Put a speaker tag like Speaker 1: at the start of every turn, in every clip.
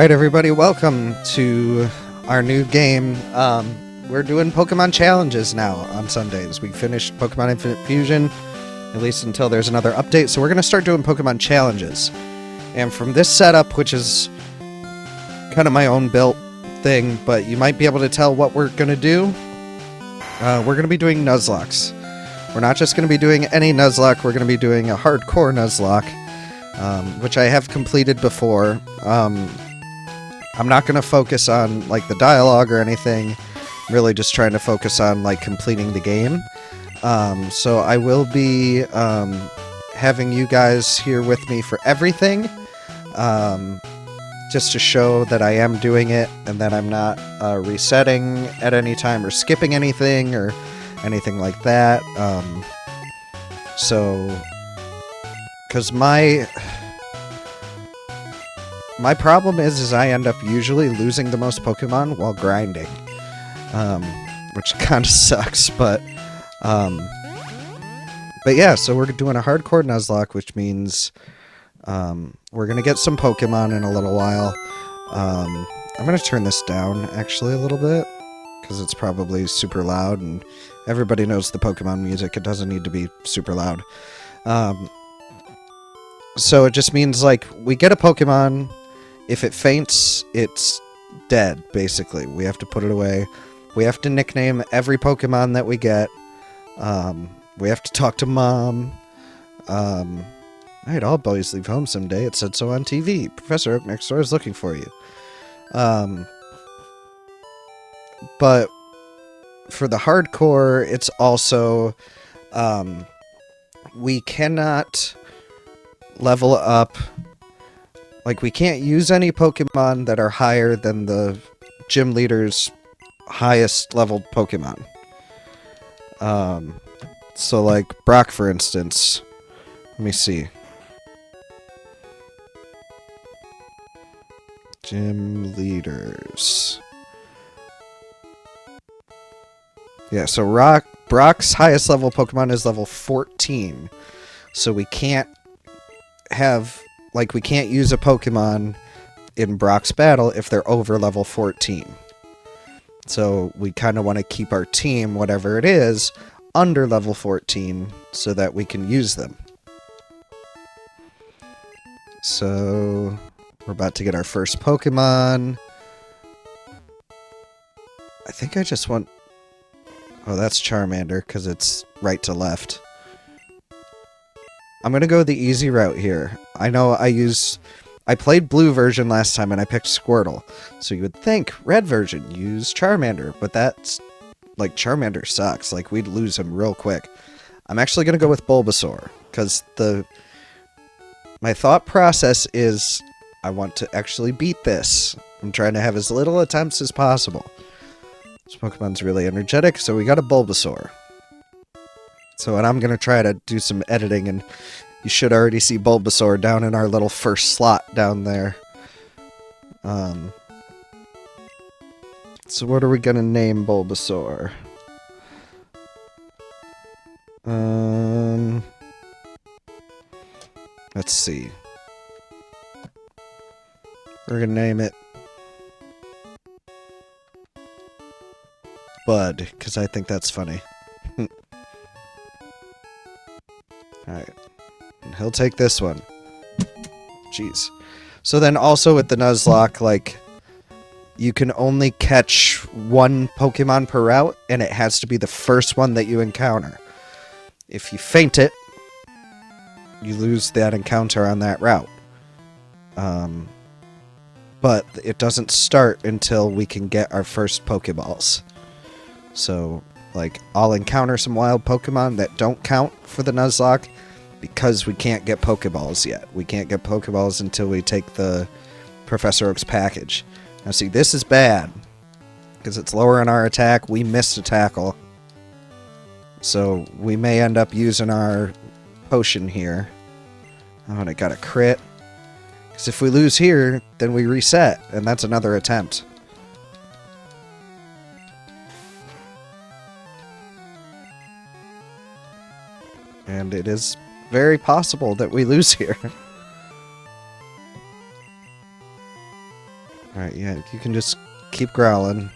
Speaker 1: Alright everybody, welcome to our new game. We're doing Pokemon challenges now on Sundays. We finished Pokemon Infinite Fusion, at least until there's another update, so we're going to start doing Pokemon challenges. And from this setup, which is kind of my own built thing, but you might be able to tell what we're going to do, we're going to be doing Nuzlocks. We're not just going to be doing any Nuzlocke, we're going to be doing a hardcore Nuzlocke, which I have completed before. I'm not going to focus on like the dialogue or anything, really just trying to focus on like completing the game. So I will be having you guys here with me for everything, just to show that I am doing it and that I'm not resetting at any time or skipping anything or anything like that. Because my problem is I end up usually losing the most Pokemon while grinding, which kind of sucks, but yeah, so we're doing a hardcore Nuzlocke, which means we're gonna get some Pokemon in a little while. I'm gonna turn this down actually a little bit because it's probably super loud, and everybody knows the Pokemon music. It doesn't need to be super loud. So it just means like we get a Pokemon. If it faints, it's dead, basically. We have to put it away. We have to nickname every Pokemon that we get. We have to talk to Mom. Alright, all boys leave home someday. It said so on TV. Professor Oak next door is looking for you. But for the hardcore, it's also... we cannot level up... Like, we can't use any Pokemon that are higher than the gym leader's highest leveled Pokemon. So, like, Brock, for instance. Let me see. Gym leaders. Yeah, so Brock's highest level Pokemon is level 14. So we can't have... Like, we can't use a Pokemon in Brock's battle if they're over level 14. So we kind of want to keep our team, whatever it is, under level 14 so that we can use them. So we're about to get our first Pokemon. I think I just want... Oh, that's Charmander, because it's right to left. I'm going to go the easy route here. I know I played blue version last time and I picked Squirtle. So you would think red version, use Charmander. But that's, like, Charmander sucks. Like, we'd lose him real quick. I'm actually going to go with Bulbasaur. Because my thought process is I want to actually beat this. I'm trying to have as little attempts as possible. This Pokemon's really energetic, so we got a Bulbasaur. So, and I'm going to try to do some editing, and you should already see Bulbasaur down in our little first slot down there. So what are we going to name Bulbasaur? Let's see. We're going to name it Bud, because I think that's funny. Alright. He'll take this one. Jeez. So then also with the Nuzlocke, like, you can only catch one Pokemon per route, and it has to be the first one that you encounter. If you faint it, you lose that encounter on that route. But it doesn't start until we can get our first Pokeballs. So... Like, I'll encounter some wild Pokemon that don't count for the Nuzlocke because we can't get Pokeballs yet. We can't get Pokeballs until we take the Professor Oak's package. Now, see, this is bad because it's lowering our attack. We missed a tackle. So, we may end up using our potion here. Oh, and it got a crit. Because if we lose here, then we reset, and that's another attempt. And it is very possible that we lose here. Alright, yeah, you can just keep growling.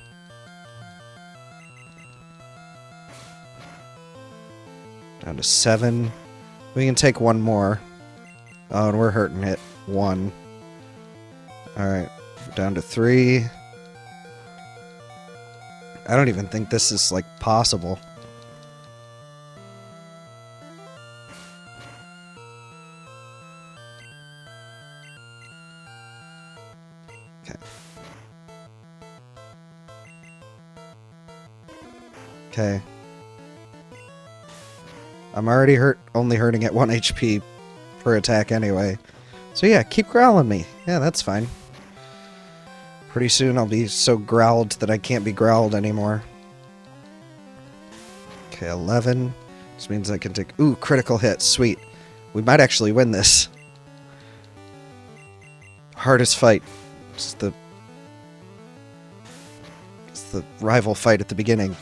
Speaker 1: Down to 7. We can take one more. Oh, and we're hurting it. 1. Alright, down to 3. I don't even think this is, like, possible. Okay. Okay. I'm already only hurting at 1 HP per attack anyway. So yeah, keep growling me. Yeah, that's fine. Pretty soon I'll be so growled that I can't be growled anymore. Okay, 11. This means I can take... Ooh, critical hit. Sweet. We might actually win this. Hardest fight. It's the rival fight at the beginning.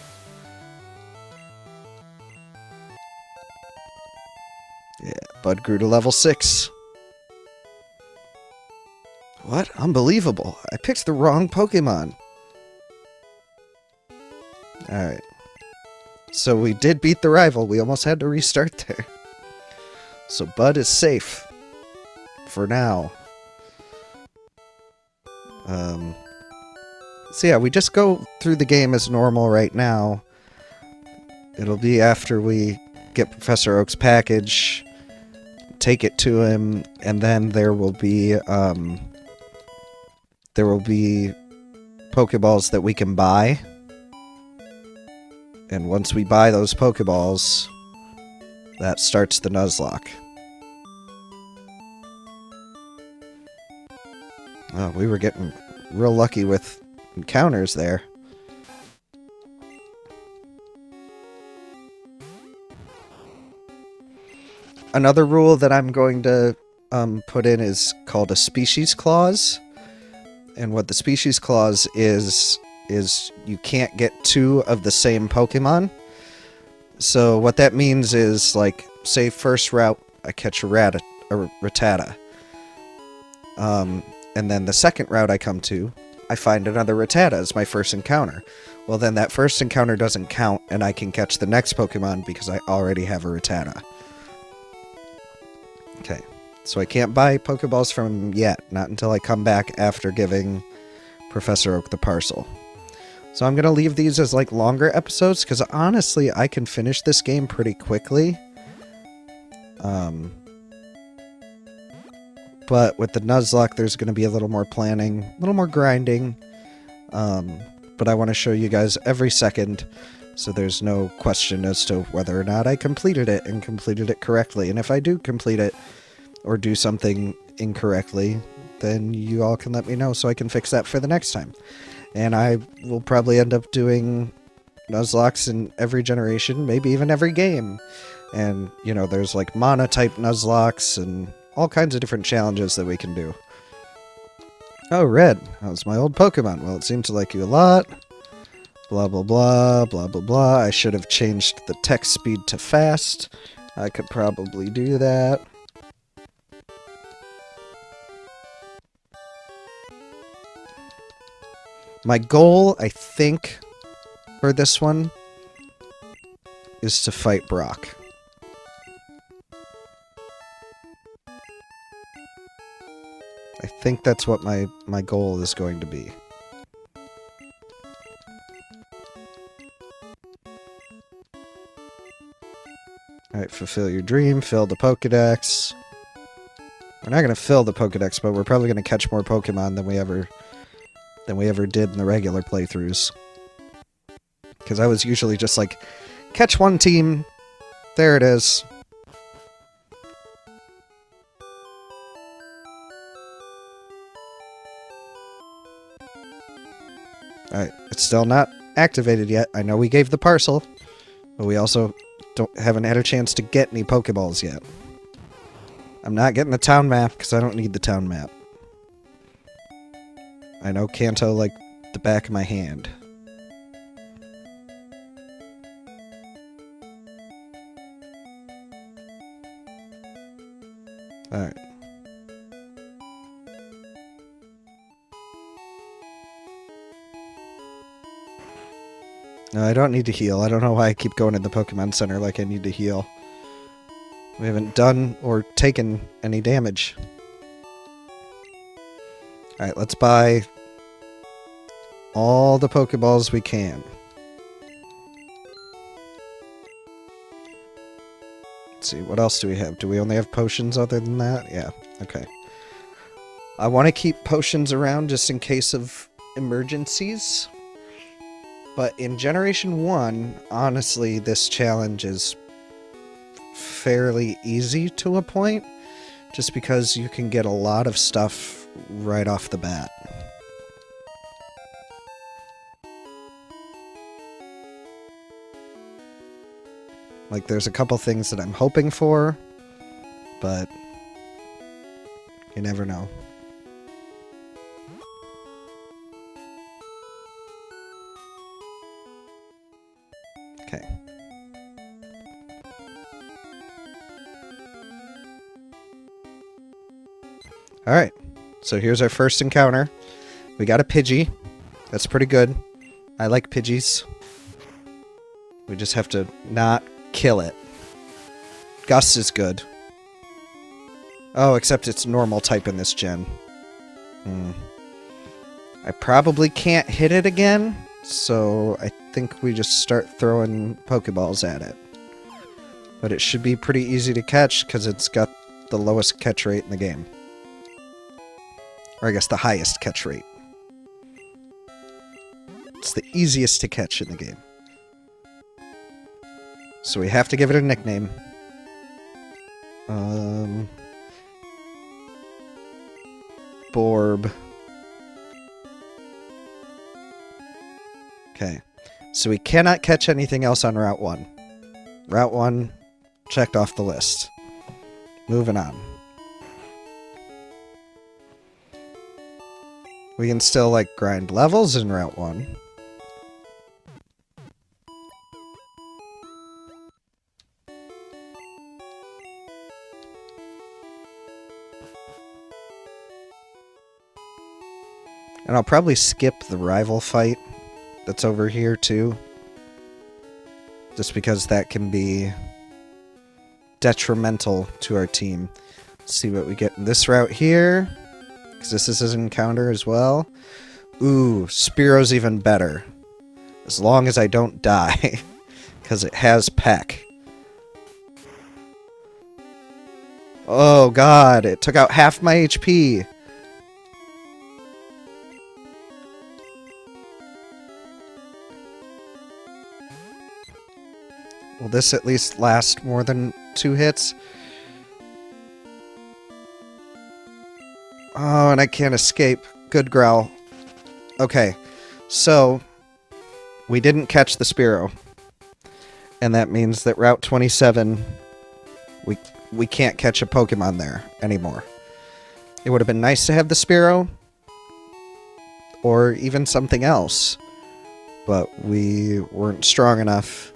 Speaker 1: Yeah, Bud grew to level 6. What? Unbelievable. I picked the wrong Pokemon. Alright. So we did beat the rival. We almost had to restart there. So Bud is safe. For now. So yeah, we just go through the game as normal right now. It'll be after we get Professor Oak's package, take it to him, and then there will be Pokeballs that we can buy. And once we buy those Pokeballs, that starts the Nuzlocke. Oh, we were getting real lucky with encounters there. Another rule that I'm going to put in is called a species clause. And what the species clause is you can't get 2 of the same Pokemon. So what that means is, like, say first route, I catch a Rattata. And then the second route I come to, I find another Rattata as my first encounter. Well, then that first encounter doesn't count, and I can catch the next Pokemon because I already have a Rattata. Okay, so I can't buy Pokeballs from him yet, not until I come back after giving Professor Oak the parcel. So I'm going to leave these as, like, longer episodes, because honestly, I can finish this game pretty quickly. But with the Nuzlocke, there's going to be a little more planning, a little more grinding. But I want to show you guys every second, so there's no question as to whether or not I completed it and completed it correctly. And if I do complete it or do something incorrectly, then you all can let me know so I can fix that for the next time. And I will probably end up doing Nuzlockes in every generation, maybe even every game. And, you know, there's like Mana-type Nuzlockes and all kinds of different challenges that we can do. Oh, Red. That was my old Pokemon. Well, it seemed to like you a lot. Blah, blah, blah, blah, blah, blah. I should have changed the text speed to fast. I could probably do that. My goal, I think, for this one is to fight Brock. I think that's what my goal is going to be. Alright, fulfill your dream, fill the Pokedex. We're not going to fill the Pokedex, but we're probably going to catch more Pokemon than we ever did in the regular playthroughs. Because I was usually just like, catch one team, there it is. Alright, it's still not activated yet. I know we gave the parcel, but we also haven't had a chance to get any Pokeballs yet. I'm not getting the town map because I don't need the town map. I know Kanto like the back of my hand. Alright. No, I don't need to heal. I don't know why I keep going to the Pokemon Center like I need to heal. We haven't done or taken any damage. Alright, let's buy all the Pokeballs we can. Let's see, what else do we have? Do we only have potions other than that? Yeah, okay. I want to keep potions around just in case of emergencies. But in Generation 1, honestly, this challenge is fairly easy to a point. Just because you can get a lot of stuff right off the bat. Like, there's a couple things that I'm hoping for, but you never know. Okay. Alright, so here's our first encounter. We got a Pidgey. That's pretty good. I like Pidgeys. We just have to not kill it. Gus is good. Oh, except it's normal type in this gen. I probably can't hit it again, so I think we just start throwing Pokeballs at it. But it should be pretty easy to catch because it's got the lowest catch rate in the game. Or I guess the highest catch rate. It's the easiest to catch in the game. So we have to give it a nickname. Borb. Okay. So we cannot catch anything else on Route 1. Route 1 checked off the list. Moving on. We can still, like, grind levels in Route 1. And I'll probably skip the rival fight that's over here, too. Just because that can be detrimental to our team. Let's see what we get in this route here. Because this is an encounter as well. Ooh, Spearo's even better. As long as I don't die. Because it has Peck. Oh god, it took out half my HP. Will this at least last more than 2 hits? Oh, and I can't escape. Good growl. Okay, so we didn't catch the Spearow. And that means that Route 27, we can't catch a Pokemon there anymore. It would have been nice to have the Spearow. Or even something else. But we weren't strong enough.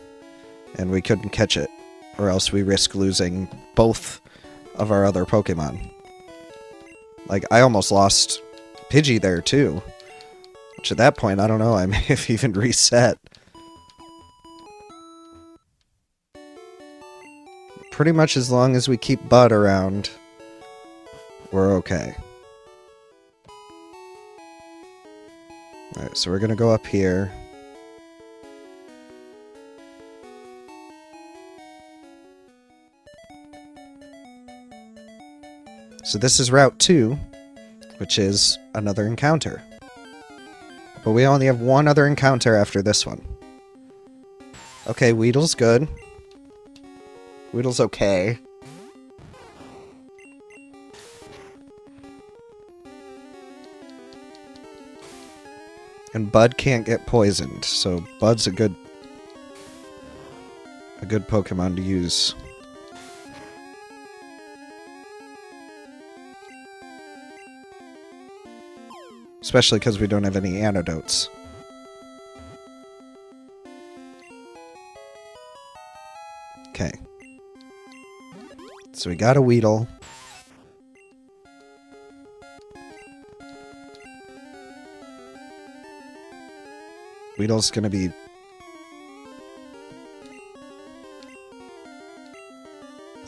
Speaker 1: And we couldn't catch it. Or else we risk losing both of our other Pokemon. Like, I almost lost Pidgey there, too. Which at that point, I don't know, I may have even reset. Pretty much as long as we keep Bud around, we're okay. Alright, so we're gonna go up here. So this is Route 2, which is another encounter. But we only have one other encounter after this one. Okay, Weedle's good. Weedle's okay. And Bud can't get poisoned, so Bud's a good Pokemon to use. Especially because we don't have any antidotes. Okay. So we got a Weedle. Weedle's gonna be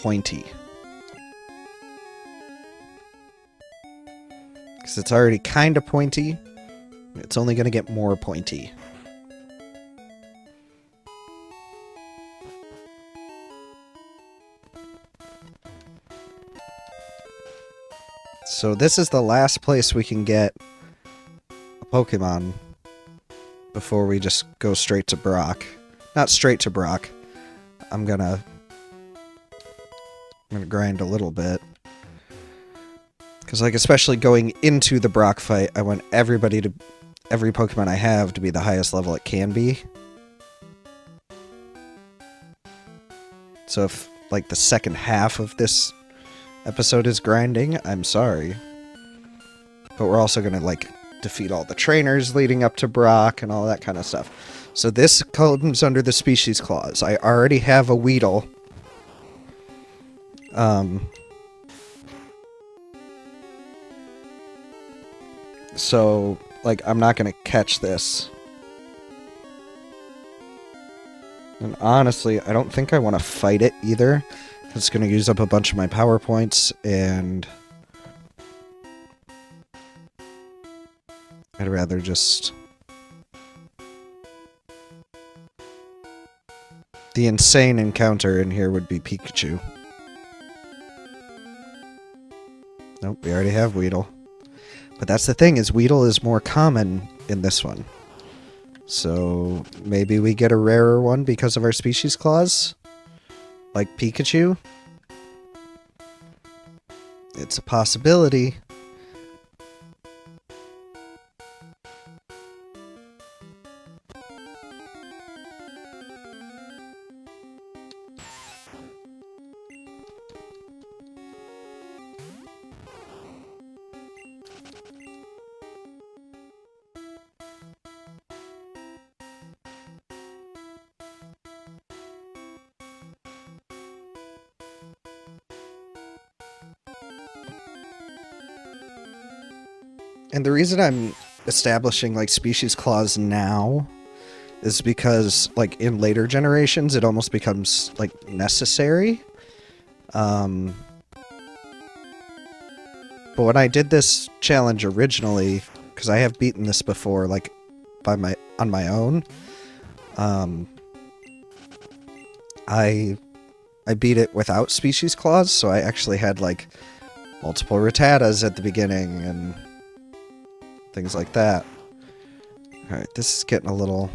Speaker 1: pointy. Because it's already kind of pointy. It's only going to get more pointy. So this is the last place we can get a Pokemon before we just go straight to Brock. Not straight to Brock. I'm gonna grind a little bit. Because, like, especially going into the Brock fight, I want every Pokemon I have to be the highest level it can be. So if, like, the second half of this episode is grinding, I'm sorry. But we're also gonna, like, defeat all the trainers leading up to Brock and all that kind of stuff. So this comes under the species clause. I already have a Weedle. So, like, I'm not gonna catch this. And honestly, I don't think I want to fight it either. It's gonna use up a bunch of my power points, and I'd rather just... The insane encounter in here would be Pikachu. Nope, we already have Weedle. But that's the thing, is Weedle is more common in this one. So maybe we get a rarer one because of our species clause? Like Pikachu? It's a possibility. And the reason I'm establishing, like, species clause now is because, like, in later generations, it almost becomes, like, necessary. But when I did this challenge originally, because I have beaten this before, like, on my own, I beat it without species clause, so I actually had, like, multiple Rattatas at the beginning, and things like that. Alright, this is getting a little...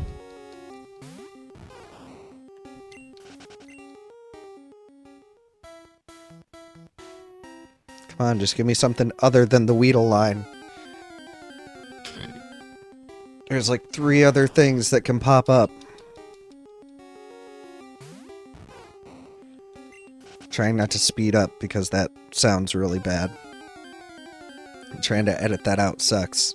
Speaker 1: Come on, just give me something other than the Weedle line. There's like 3 other things that can pop up. Trying not to speed up because that sounds really bad. Trying to edit that out sucks.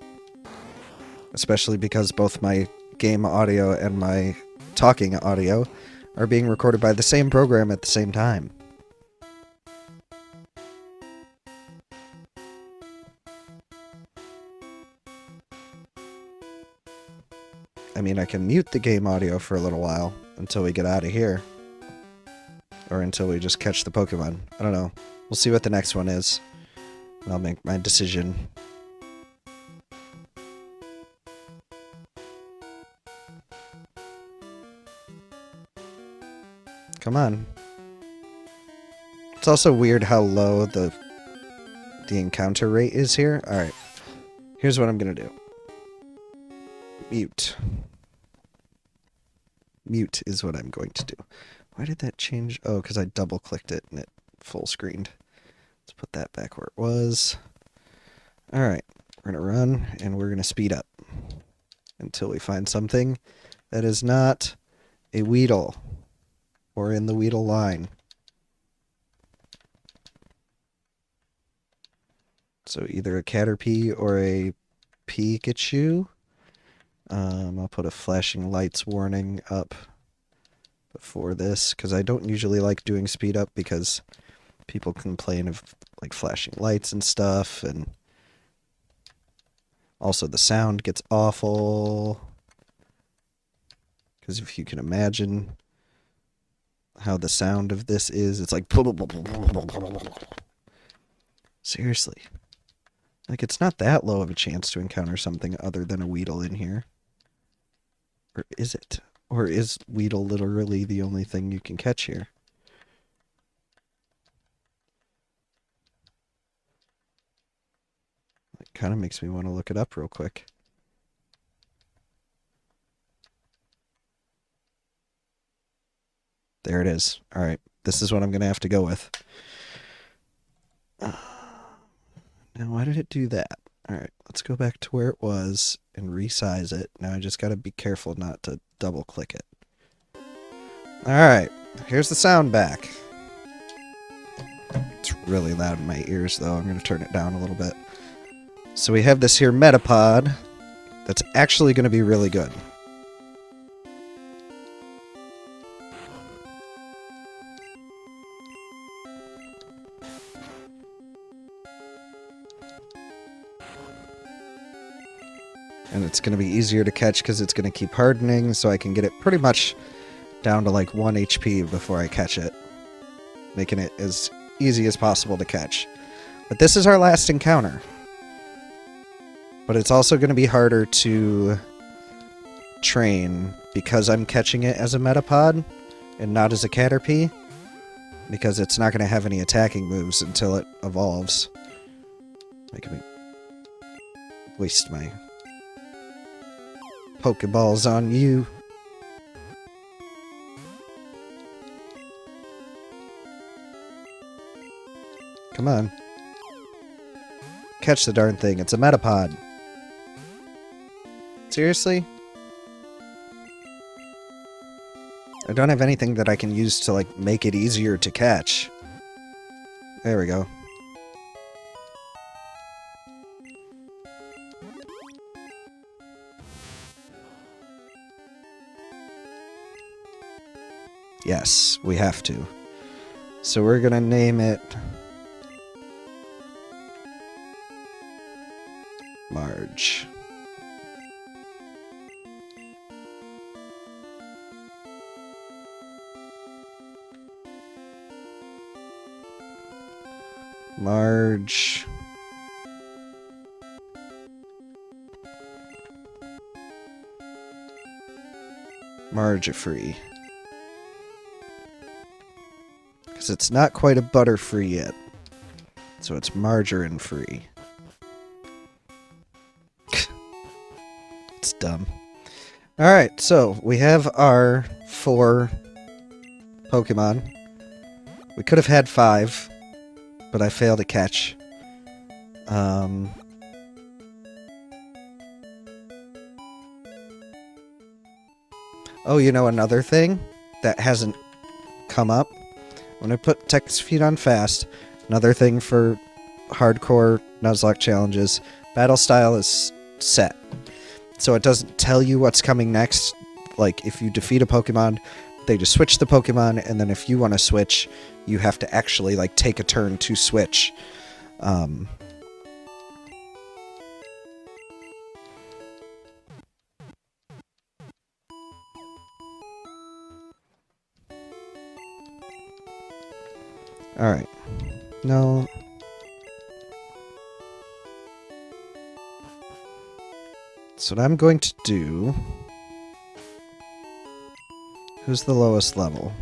Speaker 1: Especially because both my game audio and my talking audio are being recorded by the same program at the same time. I mean, I can mute the game audio for a little while until we get out of here. Or until we just catch the Pokemon. I don't know. We'll see what the next one is. And I'll make my decision. Come on. It's also weird how low the encounter rate is here. Alright. Here's what I'm gonna do. Mute. Mute is what I'm going to do. Why did that change? Oh, because I double-clicked it and it full screened. Let's put that back where it was. Alright. We're gonna run and we're gonna speed up. Until we find something that is not a Weedle. Or in the Weedle line. So either a Caterpie or a Pikachu. I'll put a flashing lights warning up before this, because I don't usually like doing speed up because people complain of like flashing lights and stuff, and also the sound gets awful. Because if you can imagine how the sound of this is. It's like... Seriously. Like, it's not that low of a chance to encounter something other than a Weedle in here. Or is it? Or is Weedle literally the only thing you can catch here? It kind of makes me want to look it up real quick. There it is. All right. This is what I'm going to have to go with. Now, why did it do that? All right. Let's go back to where it was and resize it. Now I just got to be careful not to double click it. All right. Here's the sound back. It's really loud in my ears, though. I'm going to turn it down a little bit. So we have this here Metapod that's actually going to be really good. And it's going to be easier to catch because it's going to keep hardening, so I can get it pretty much down to like 1 HP before I catch it. Making it as easy as possible to catch. But this is our last encounter. But it's also going to be harder to train because I'm catching it as a Metapod and not as a Caterpie. Because it's not going to have any attacking moves until it evolves. Making me waste my Pokeballs on you. Come on. Catch the darn thing. It's a Metapod. Seriously? I don't have anything that I can use to, like, make it easier to catch. There we go. Yes, we have to. So we're gonna name it... Marge. Marge. Marge-free. Because it's not quite a Butterfree yet. So it's margarine-free. It's dumb. Alright, so we have our 4 Pokemon. We could have had 5, but I failed to catch. Oh, you know another thing that hasn't come up? When I put text feed on fast, another thing for hardcore Nuzlocke challenges, battle style is set. So it doesn't tell you what's coming next. Like, if you defeat a Pokemon, they just switch the Pokemon, and then if you want to switch, you have to actually, like, take a turn to switch. Alright. No. So what I'm going to do... Who's the lowest level?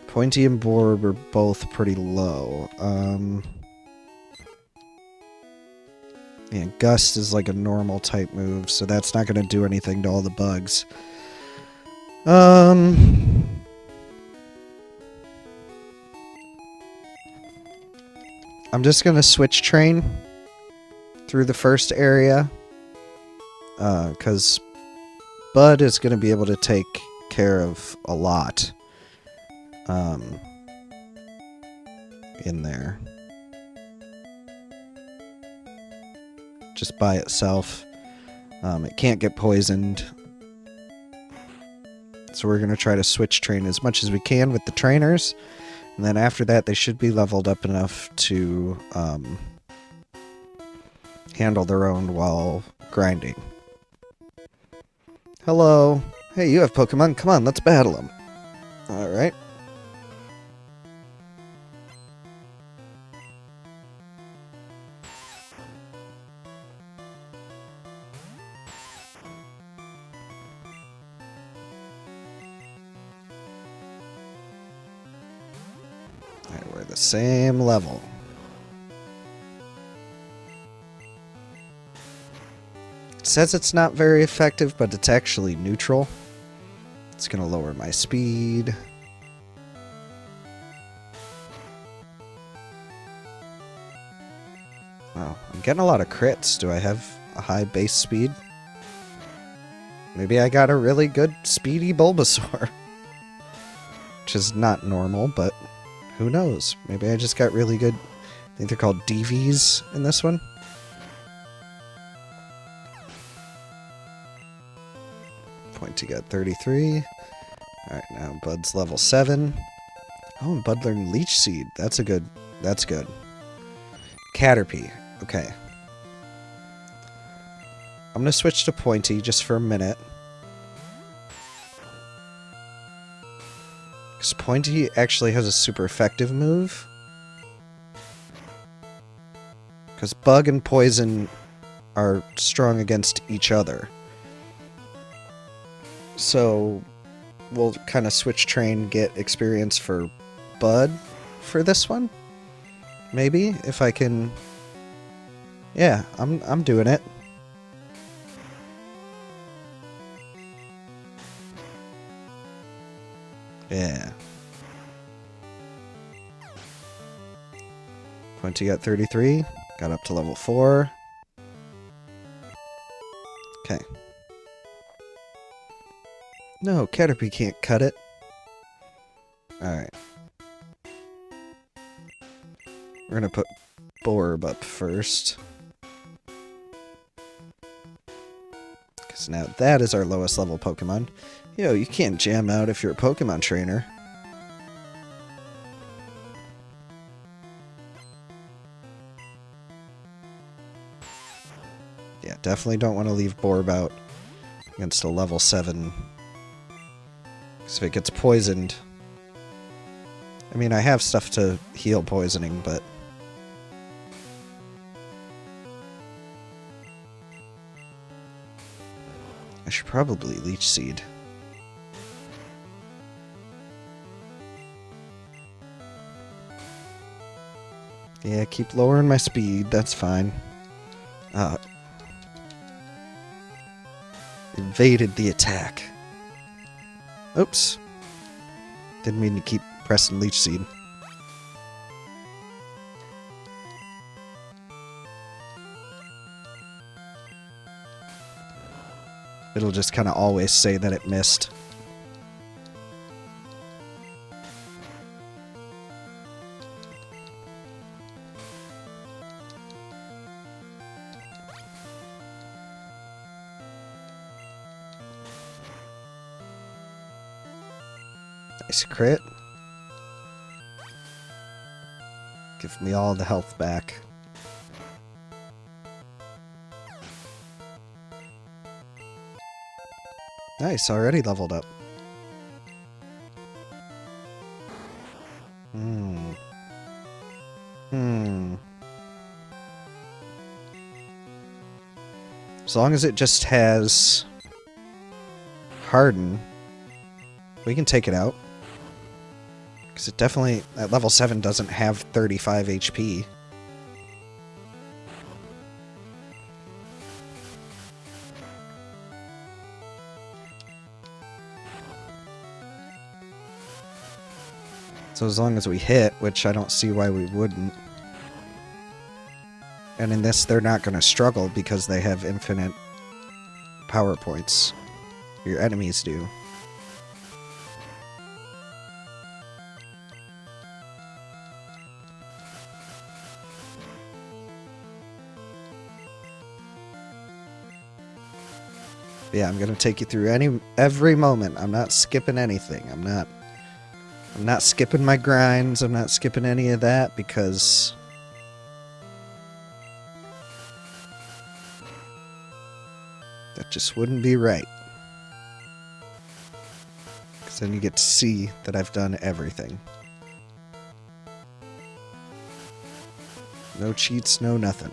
Speaker 1: Pointy and Borb are both pretty low. Yeah, Gust is like a normal type move, so that's not going to do anything to all the bugs. I'm just going to switch train through the first area. Because Bud is going to be able to take care of a lot. In there. Just by itself. It can't get poisoned. So we're going to try to switch train as much as we can with the trainers. And then after that, they should be leveled up enough to handle their own while grinding. Hello. Hey, you have Pokemon. Come on, let's battle them. Alright. the same level. It says it's not very effective, but it's actually neutral. It's gonna lower my speed. Wow, I'm getting a lot of crits. Do I have a high base speed? Maybe I got a really good speedy Bulbasaur. Which is not normal, but who knows? Maybe I just got really good... I think they're called DVs in this one. Pointy got 33. Alright, now Bud's level 7. Oh, and Bud learned Leech Seed. That's good. Caterpie. Okay. I'm gonna switch to Pointy just for a minute. Because Pointy actually has a super effective move. Because Bug and Poison are strong against each other. So we'll kind of switch train, get experience for Bud for this one. Maybe, if I can... Yeah, I'm doing it. Yeah. Pointy got 33. Got up to level 4. Okay. No, Caterpie can't cut it. Alright. We're gonna put Borb up first. Because now that is our lowest level Pokemon. Yo, you can't jam out if you're a Pokemon trainer. Yeah, definitely don't want to leave Borb out against a level 7. Because if it gets poisoned... I mean, I have stuff to heal poisoning, but... I should probably Leech Seed. Yeah, keep lowering my speed, that's fine. Evaded the attack. Oops. Didn't mean to keep pressing Leech Seed. It'll just kind of always say that it missed. Nice crit. Give me all the health back. Nice, already leveled up. As long as it just has Harden, we can take it out. Because it definitely, at level 7, doesn't have 35 HP. So as long as we hit, which I don't see why we wouldn't. And in this, they're not going to struggle because they have infinite power points. Your enemies do. Yeah, I'm gonna take you through every moment. I'm not skipping anything. I'm not skipping my grinds. I'm not skipping any of that because that just wouldn't be right. Because then you get to see that I've done everything. No cheats, no nothing.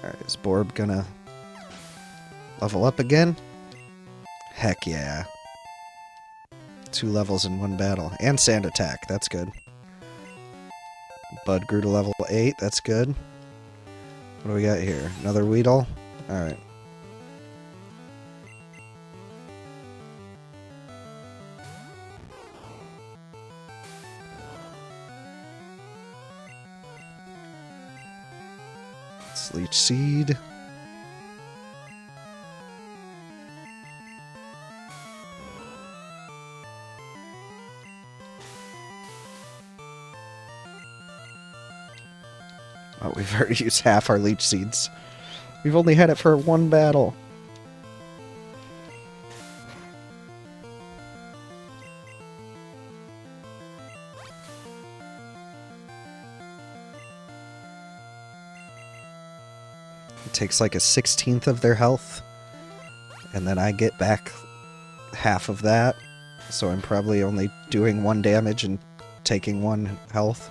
Speaker 1: Alright, is Borb gonna level up again? Heck yeah. 2 levels in one battle. And Sand Attack, that's good. Bud grew to level 8, that's good. What do we got here? Another Weedle? Alright. Leech Seed. Oh, we've already used half our Leech Seeds. We've only had it for one battle. It takes like a 16th of their health, and then I get back half of that, so I'm probably only doing 1 damage and taking 1 health.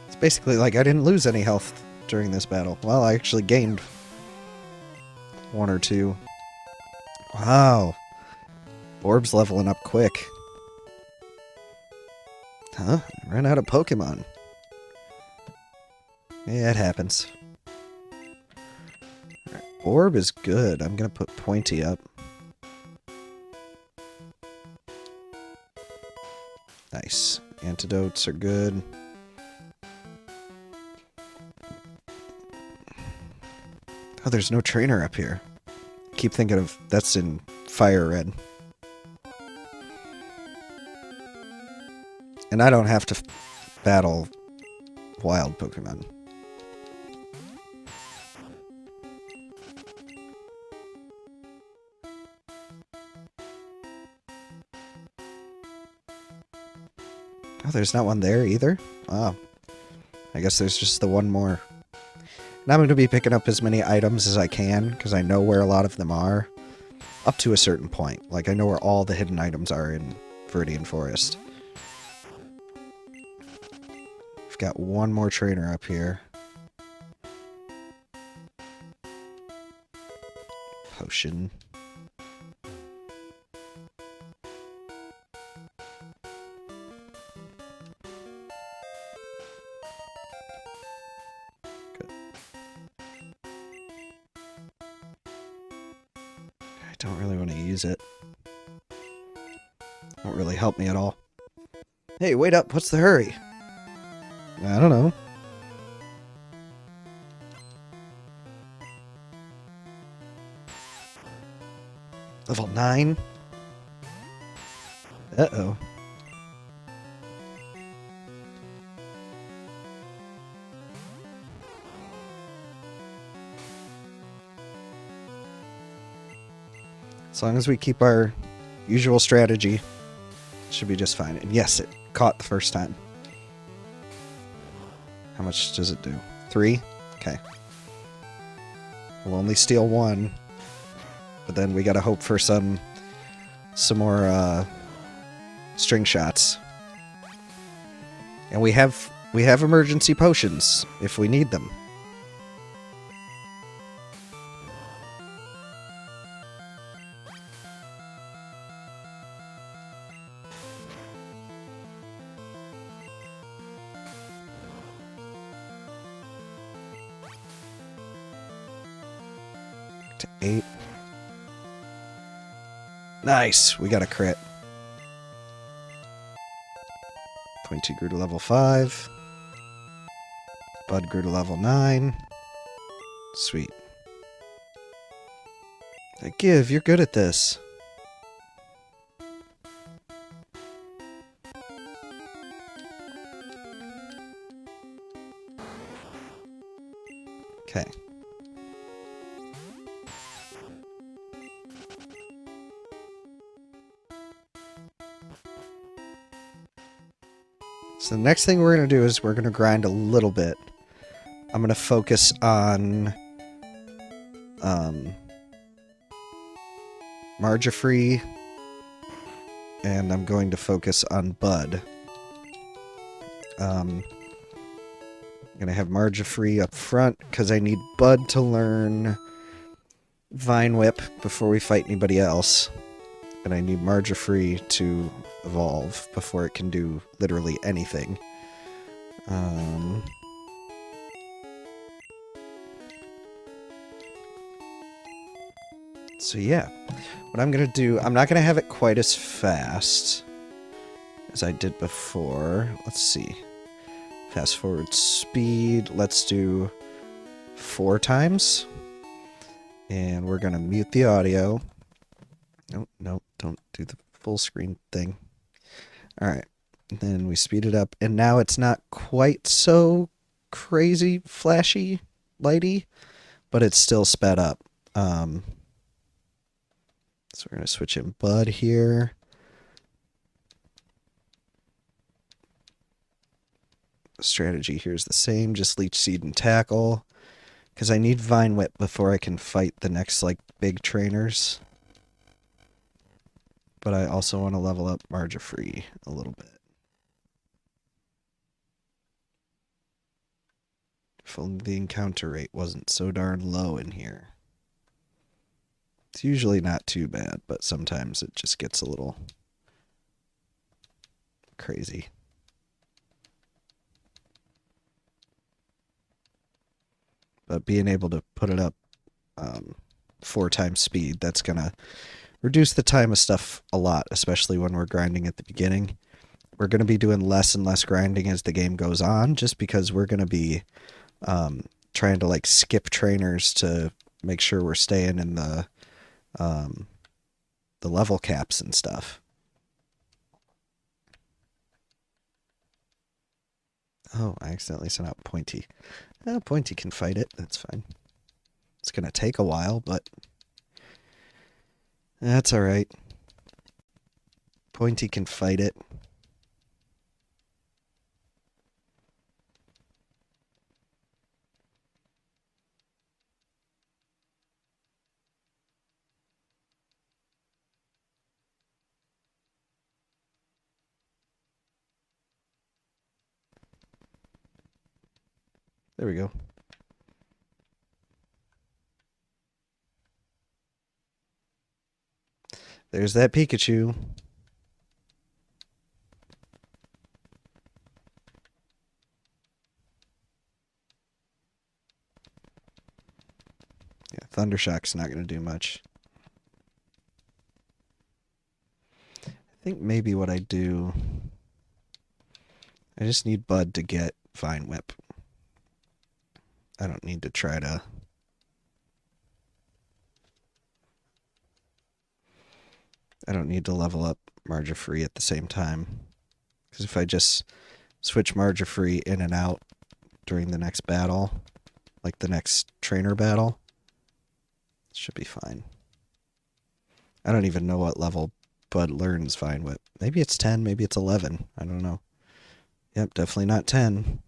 Speaker 1: It's basically like I didn't lose any health during this battle. Well, I actually gained 1 or 2. Wow. Orb's leveling up quick. Huh? I ran out of Pokemon. Yeah, it happens. Right. Orb is good. I'm gonna put Pointy up. Nice. Antidotes are good. Oh, there's no trainer up here. Keep thinking of that's in Fire Red. And I don't have to battle wild Pokemon. Oh, there's not one there either? Oh. I guess there's just the one more. And I'm going to be picking up as many items as I can, because I know where a lot of them are. Up to a certain point. Like, I know where all the hidden items are in Viridian Forest. We've got one more trainer up here. Potion. Good. I don't really want to use it. Won't really help me at all. Hey, wait up! What's the hurry? I don't know. Level 9? Uh-oh. As long as we keep our usual strategy, it should be just fine. And yes, it caught the first time. How much does it do? 3? Okay. We'll only steal 1. But then we gotta hope for some more string shots. And we have emergency potions if we need them. To 8. Nice! We got a crit. Pointy grew to level 5. Bud grew to level 9. Sweet. Give, you're good at this. Okay. So the next thing we're going to do is we're going to grind a little bit. I'm going to focus on Margifree and I'm going to focus on Bud. I'm going to have Margifree up front, because I need Bud to learn Vine Whip before we fight anybody else. And I need Margifree to evolve before it can do literally anything. So yeah, what I'm going to do, I'm not going to have it quite as fast as I did before. Let's see. Fast forward speed, let's do 4 times. And we're going to mute the audio. Nope, don't do the full screen thing. Alright, then we speed it up, and now it's not quite so crazy, flashy, lighty, but it's still sped up. So we're going to switch in Bud here. Strategy here is the same, just Leech Seed and Tackle, because I need Vine Whip before I can fight the next, like, big trainers. But I also want to level up Margifree a little bit. If only the encounter rate wasn't so darn low in here. It's usually not too bad, but sometimes it just gets a little crazy. But being able to put it up 4 times speed, that's going to reduce the time of stuff a lot, especially when we're grinding at the beginning. We're going to be doing less and less grinding as the game goes on, just because we're going to be trying to like skip trainers to make sure we're staying in the level caps and stuff. Oh, I accidentally sent out Pointy. Pointy can fight it. That's fine. It's going to take a while, but that's all right. Pointy can fight it. There we go. There's that Pikachu. Yeah, Thundershock's not going to do much. I think maybe what I do, I just need Bud to get Vine Whip. I don't need to try to... I don't need to level up Margifree at the same time. Because if I just switch Margifree in and out during the next battle, like the next trainer battle, it should be fine. I don't even know what level Bud learns Vine Whip. Maybe it's 10, maybe it's 11. I don't know. Yep, definitely not 10.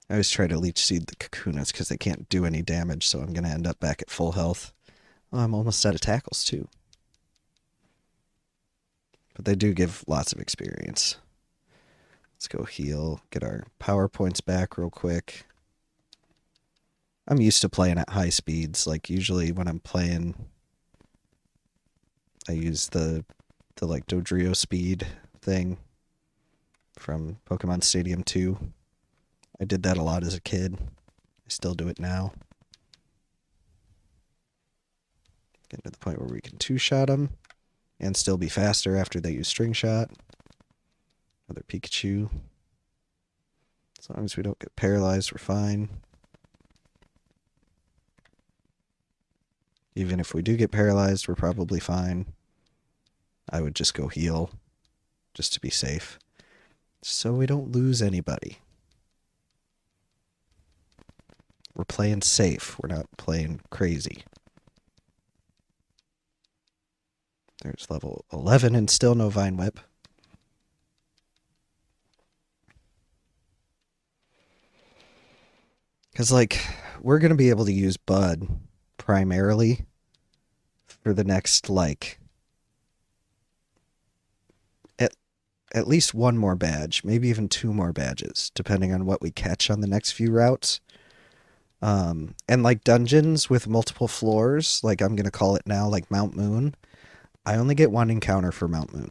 Speaker 1: I always try to Leech Seed the Kakunas because they can't do any damage, so I'm going to end up back at full health. Oh, I'm almost out of tackles, too. But they do give lots of experience. Let's go heal, get our power points back real quick. I'm used to playing at high speeds. Like, usually when I'm playing, I use the like, Dodrio speed thing from Pokemon Stadium 2. I did that a lot as a kid. I still do it now. Getting to the point where we can 2-shot them and still be faster after they use String Shot. Another Pikachu. As long as we don't get paralyzed, we're fine. Even if we do get paralyzed, we're probably fine. I would just go heal, just to be safe, so we don't lose anybody. We're playing safe. We're not playing crazy. There's level 11 and still no Vine Whip. Because, like, we're going to be able to use Bud primarily for the next, like, at least one more badge, maybe even two more badges, depending on what we catch on the next few routes. And, like, dungeons with multiple floors, like I'm going to call it now, like Mount Moon, I only get one encounter for Mount Moon,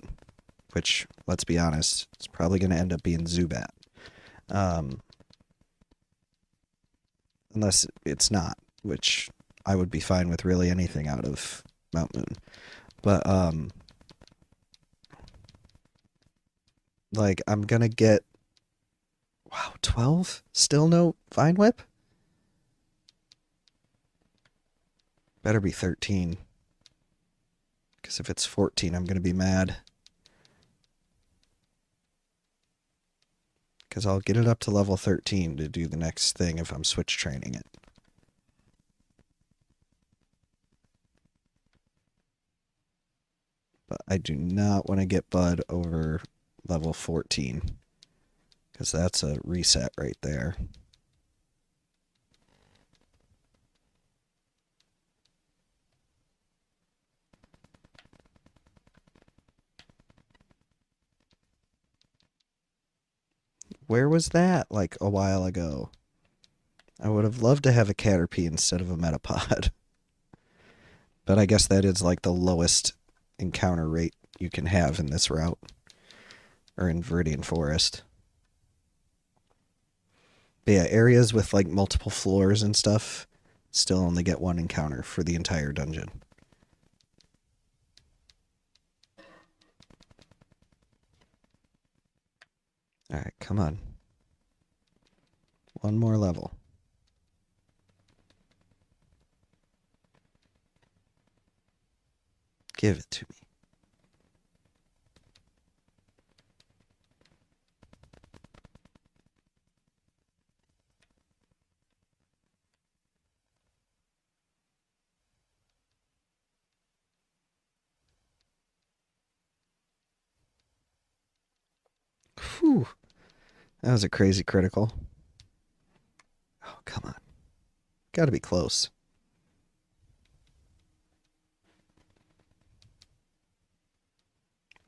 Speaker 1: which, let's be honest, is probably going to end up being Zubat. Unless it's not, which I would be fine with really anything out of Mount Moon. But, like, I'm gonna get... Wow, 12? Still no Vine Whip? Better be 13. Because if it's 14, I'm gonna be mad. Because I'll get it up to level 13 to do the next thing if I'm switch training it. But I do not want to get Bud over level 14. Because that's a reset right there. Where was that, like, a while ago? I would have loved to have a Caterpie instead of a Metapod. But I guess that is, like, the lowest encounter rate you can have in this route. Or in Viridian Forest. But yeah, areas with, like, multiple floors and stuff still only get one encounter for the entire dungeon. Alright, come on. One more level. Give it to me. Whew. That was a crazy critical. Oh, come on. Gotta be close.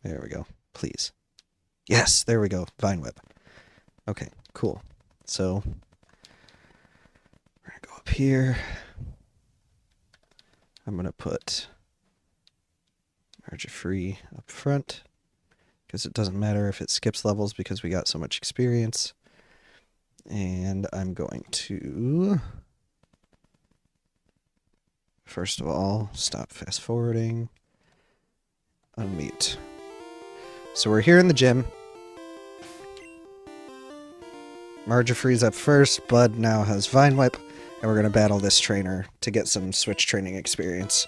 Speaker 1: There we go. Please. Yes, there we go. Vine Whip. Okay, cool. So, we're going to go up here. I'm going to put Margifree up front. Because it doesn't matter if it skips levels because we got so much experience. And I'm going to... First of all, stop fast forwarding. Unmute. So we're here in the gym. Margifree's up first. Bud now has Vine Whip. And we're going to battle this trainer to get some switch training experience.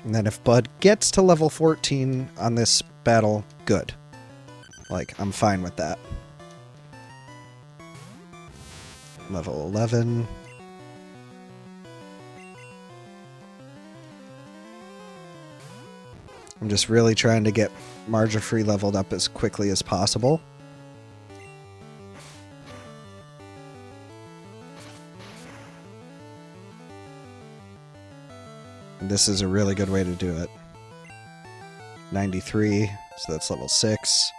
Speaker 1: And then if Bud gets to level 14 on this battle, good. Like, I'm fine with that. Level 11. I'm just really trying to get Margifree leveled up as quickly as possible. And this is a really good way to do it. 93, so that's level 6.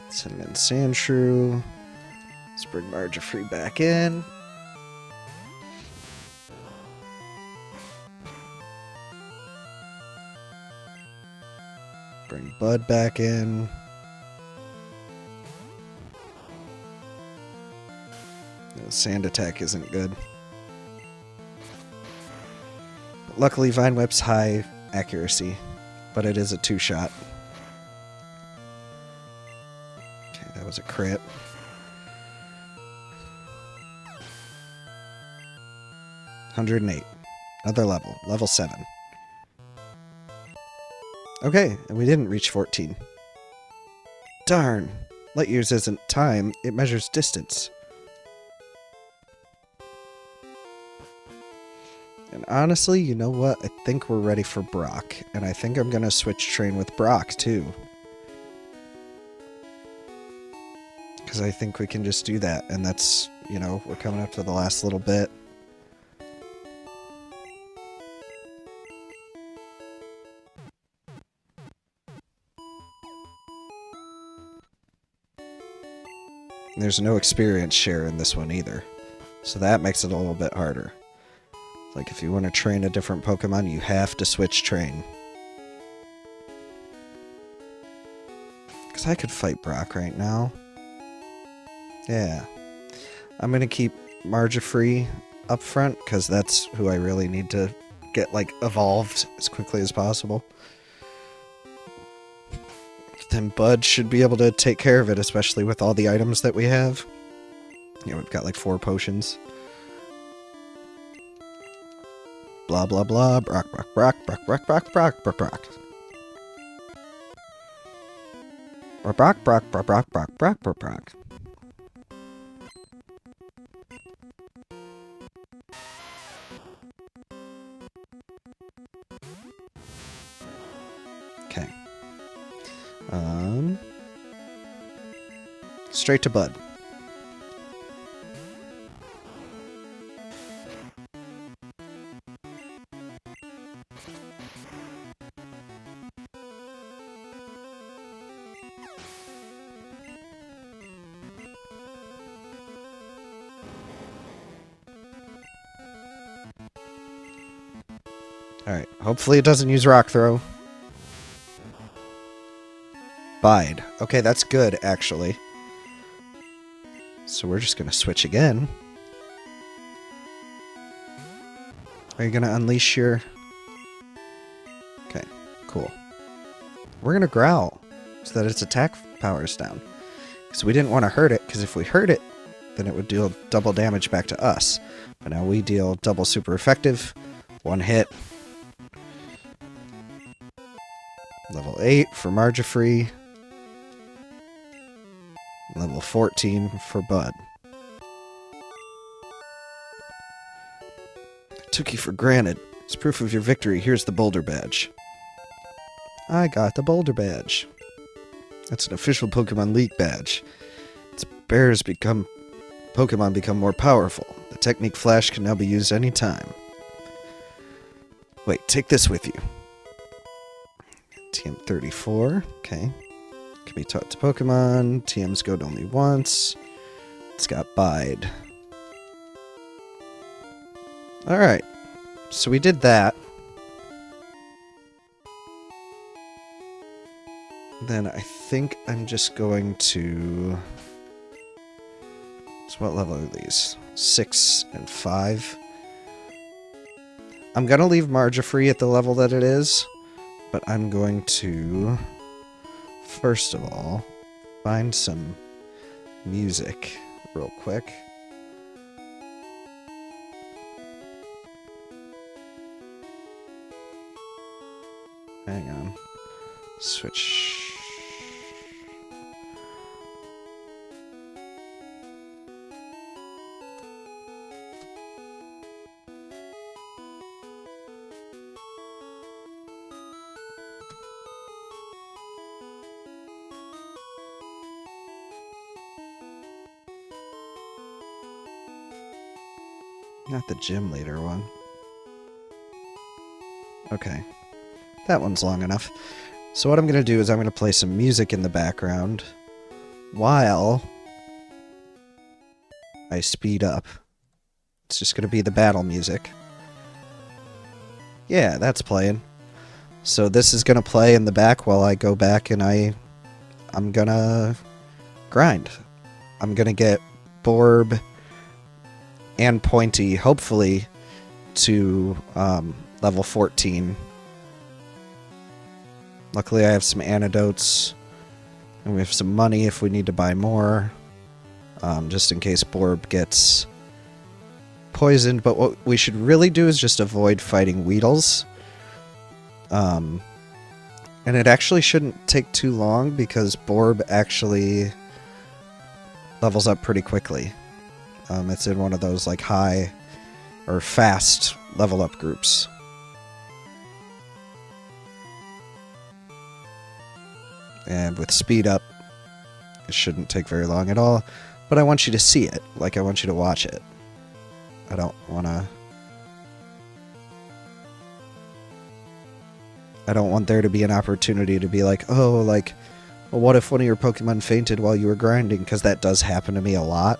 Speaker 1: Cinnamon Sandshrew. Let's bring Margifree back in. Bring Bud back in. No, Sand Attack isn't good. Luckily, Vine Whip's high accuracy, but it is a 2-shot. Okay, that was a crit. $108. Another level. Level 7. Okay, and we didn't reach 14. Darn. Light years isn't time, it measures distance. And honestly, you know what? I think we're ready for Brock. And I think I'm going to switch train with Brock, too. Because I think we can just do that. And that's, you know, we're coming up to the last little bit. There's no experience share in this one either. So that makes it a little bit harder. Like, if you want to train a different Pokemon, you have to switch train. Because I could fight Brock right now. Yeah. I'm going to keep Margifree up front, because that's who I really need to get, like, evolved as quickly as possible. Then Bud should be able to take care of it, especially with all the items that we have. Yeah, we've got like 4 potions. Blah, blah, blah. Brock, Brock, Brock, Brock, Brock, Brock, Brock, Brock, Brock. Or Brock, Brock, Brock, Brock, Brock, Brock, Brock, Brock. Okay. Straight to Bud. Alright, hopefully it doesn't use Rock Throw. Bide. Okay, that's good, actually. So we're just gonna switch again. Are you gonna unleash your... Okay, cool. We're gonna Growl, so that its attack power is down. Because we didn't want to hurt it, because if we hurt it, then it would deal double damage back to us. But now we deal double super effective, 1 hit. Level 8 for Margifree. Level 14 for Bud. I took you for granted. As proof of your victory, here's the Boulder Badge. I got the Boulder Badge. That's an official Pokemon League badge. Its bearers Pokemon become more powerful. The technique Flash can now be used anytime. Wait, take this with you. TM34, okay. Can be taught to Pokemon. TM's go only once. It's got Bide. Alright. So we did that. Then I think I'm just going to... So what level are these? 6 and 5. I'm going to leave Margifree at the level that it is. But I'm going to... First of all, find some music real quick. Hang on. Switch. Not the gym leader one. Okay. That one's long enough. So what I'm going to do is I'm going to play some music in the background while I speed up. It's just going to be the battle music. Yeah, that's playing. So this is going to play in the back while I go back and I'm going to grind. I'm going to get Borb and Pointy, hopefully, to level 14. Luckily, I have some antidotes, and we have some money if we need to buy more, just in case Borb gets poisoned. But what we should really do is just avoid fighting Weedles. And it actually shouldn't take too long, because Borb actually levels up pretty quickly. It's in one of those like high or fast level up groups. And with speed up, it shouldn't take very long at all. But I want you to see it. Like, I want you to watch it. I don't want there to be an opportunity to be like, oh, like, well, what if one of your Pokemon fainted while you were grinding? Because that does happen to me a lot.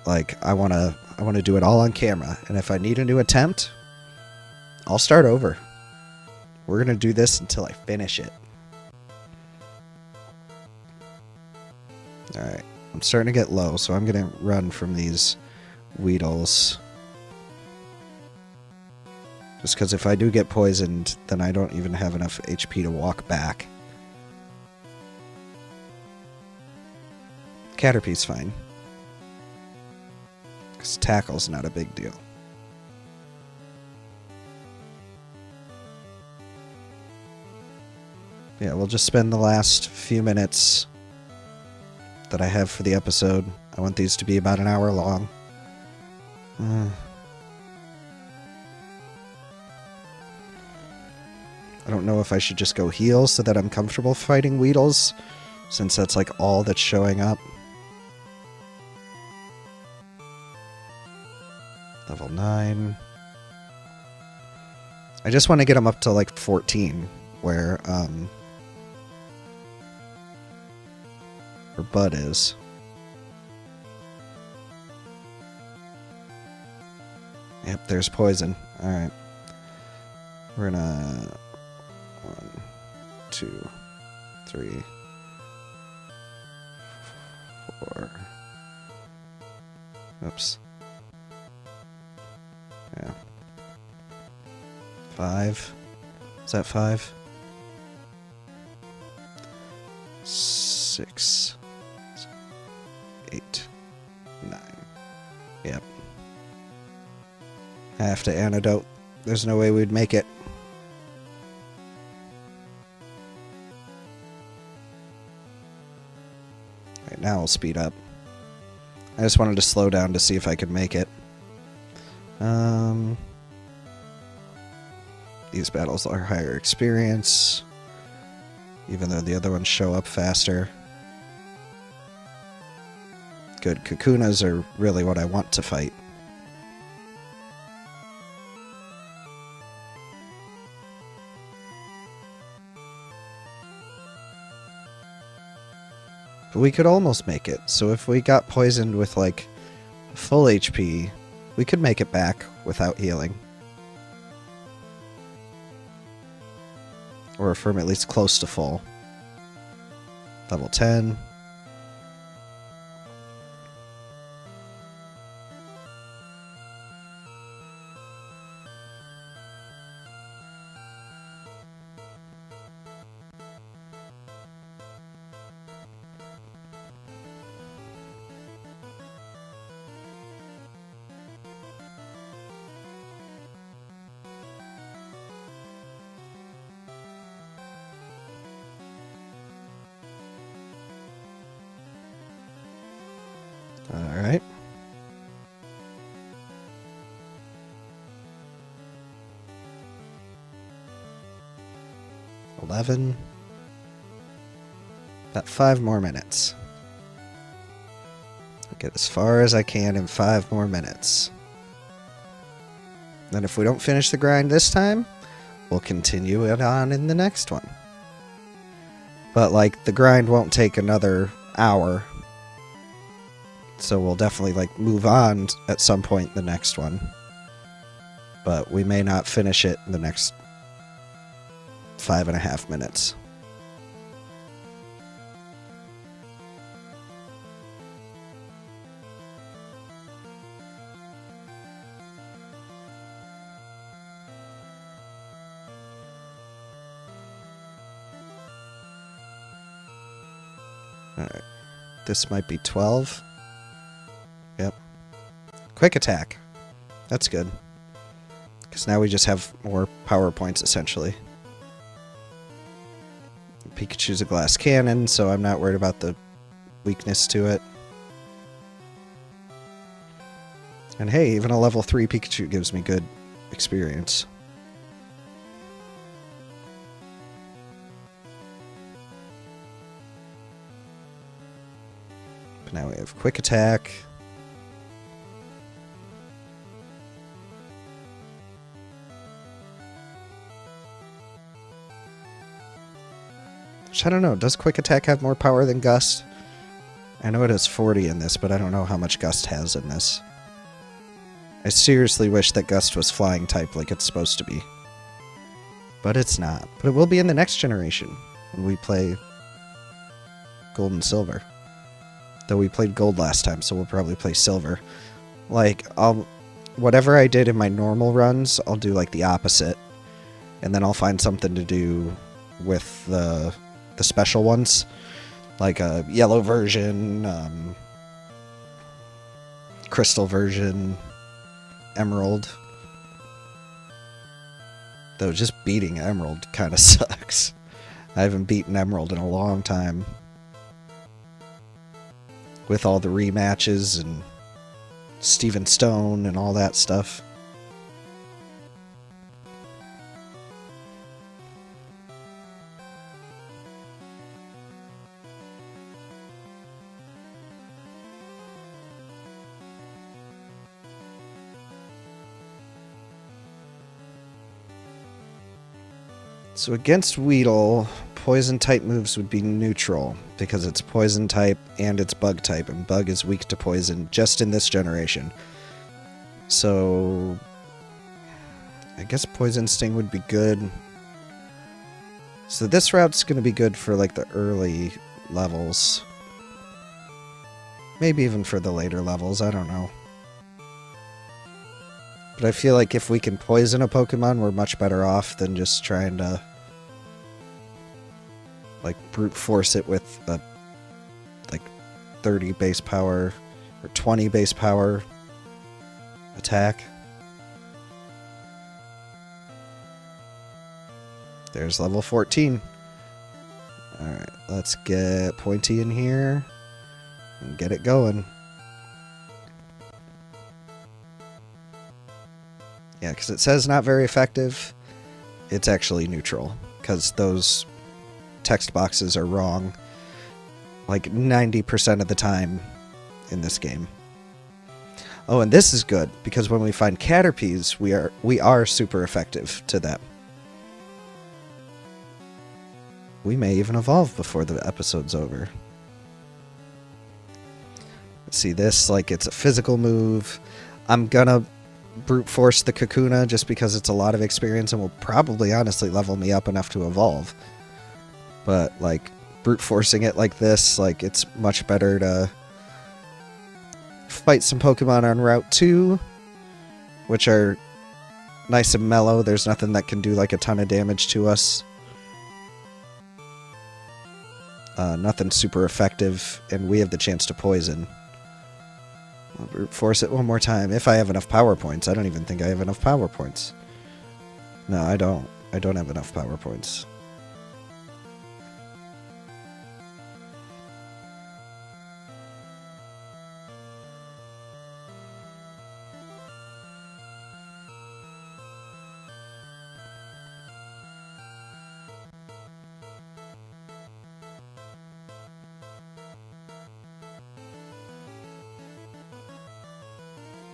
Speaker 1: Like, I want to do it all on camera. And if I need a new attempt, I'll start over. We're going to do this until I finish it. Alright, I'm starting to get low, so I'm going to run from these Weedles. Just because if I do get poisoned, then I don't even have enough HP to walk back. Caterpie's fine. Because Tackle's not a big deal. Yeah, we'll just spend the last few minutes that I have for the episode. I want these to be about an hour long. I don't know if I should just go heal so that I'm comfortable fighting Weedles, since that's like all that's showing up. Level 9. I just want to get them up to like 14, where Bud is. Yep, there's poison. Alright. We're gonna... 1, 2, 3, 4. Oops. Yeah. 5. Is that 5? 6. 8, 9. Yep. I have to antidote. There's no way we'd make it. Right, now I'll speed up. I just wanted to slow down to see if I could make it. These battles are higher experience, even though the other ones show up faster. Good, Kakunas are really what I want to fight. But we could almost make it, so if we got poisoned with, like, full HP, we could make it back without healing. Or if I'm at least close to full. Level 10. Alright. $11. About 5 more minutes. I'll get as far as I can in 5 more minutes. Then if we don't finish the grind this time, we'll continue it on in the next one. But, like, the grind won't take another hour. So we'll definitely, like, move on at some point in the next one. But we may not finish it in the next 5.5 minutes. Alright. This might be 12. Yep. Quick attack. That's good. Because now we just have more power points, essentially. Pikachu's a glass cannon, so I'm not worried about the weakness to it. And hey, even a level 3 Pikachu gives me good experience. But now we have Quick Attack. Which I don't know, does Quick Attack have more power than Gust? I know it has 40 in this, but I don't know how much Gust has in this. I seriously wish that Gust was flying type like it's supposed to be. But it's not. But it will be in the next generation when we play Gold and Silver. Though we played Gold last time, so we'll probably play Silver. Like, whatever I did in my normal runs, I'll do like the opposite. And then I'll find something to do with the special ones. Like a yellow version, crystal version, emerald. Though just beating emerald kind of sucks. I haven't beaten emerald in a long time. With all the rematches and Steven Stone and all that stuff. So against Weedle, poison type moves would be neutral because it's poison type and it's bug type, and bug is weak to poison just in this generation. So I guess poison sting would be good. So this route's going to be good for like the early levels. Maybe even for the later levels, I don't know. But I feel like if we can poison a Pokemon, we're much better off than just trying to like brute force it with a like 30 base power or 20 base power attack. There's level 14. Alright, let's get Pointy in here and get it going. Yeah, because it says not very effective. It's actually neutral, because those text boxes are wrong like 90% of the time in this game. Oh, and this is good, because when we find Caterpies, we are super effective to them. We may even evolve before the episode's over. See this, like it's a physical move. I'm gonna brute force the Kakuna just because it's a lot of experience and will probably honestly level me up enough to evolve. But like brute forcing it like this, like it's much better to fight some Pokemon on Route 2, which are nice and mellow. There's nothing that can do like a ton of damage to us. Nothing super effective, and we have the chance to poison. I'll brute force it one more time. If I have enough power points. I don't even think I have enough power points. No, I don't. I don't have enough power points.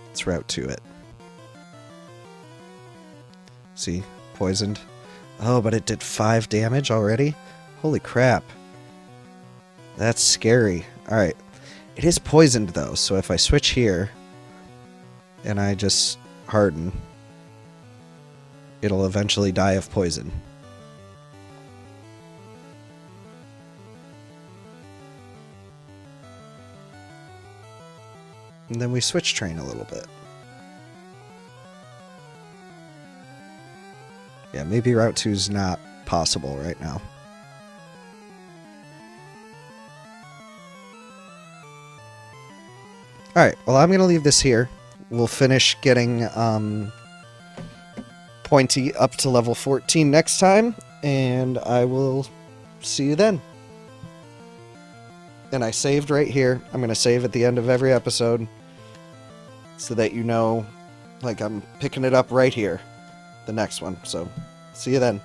Speaker 1: Let's route to it. See? Poisoned. Oh, but it did 5 damage already? Holy crap. That's scary. Alright. It is poisoned though, so if I switch here and I just harden, it'll eventually die of poison. And then we switch train a little bit. Yeah, maybe Route 2's not possible right now. Alright, well I'm going to leave this here. We'll finish getting Pointy up to level 14 next time, and I will see you then. And I saved right here. I'm going to save at the end of every episode. so that you know, like, I'm picking it up right here, the next one. So, see you then.